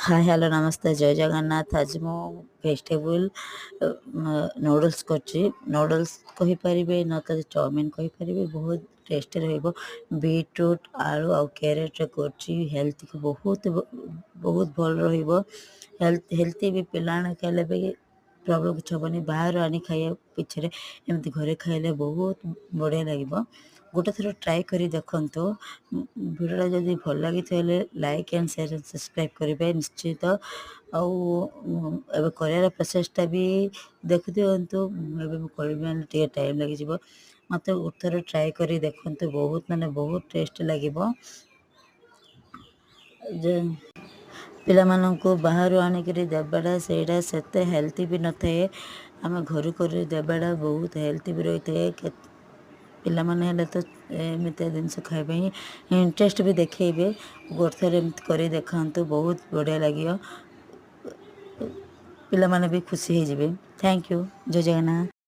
Hi hello नमस्ते जय जगन्नाथ आज मु भेजिटेबल नूडल्स करछि नूडल्स कहि परिबे न तो चाउमीन कहि परिबे बहुत टेस्टी रहइबो बीटरूट आलू और कैरेट रे करछि हेल्थ को बहुत भल रहइबो हेल्थी भी पिलाने खाइले भी प्रॉब्लम कुछ हबनी बाहर आनी खाइया पिछरे एमती घरे खाइले बहुत बढ़िया लागिबो गोटे थर ट्राए करी देखंतु वीडियो जदि भल लगी like and share and subscribe करेंगे निश्चित कर प्रोसेसटा भी देखु दिंतु कर टाइम लगी मत उतर ट्राए करी देखंतु बहुत माने बहुत टेस्ट लगे पिलामानंकु बाहर आनिक देवाटा से हेल्थी भी न थाए आम घर कर देवाटा बहुत हेल्थी भी रही है पिला माने हेले तो एमती जिनस खाइबा ही इंटरेस्ट भी देखेबे गोटे थर एमती कर देखते बहुत बढ़िया लगे पिला माने भी खुशी हो जाए। थैंक यू जय जगन्नाथ।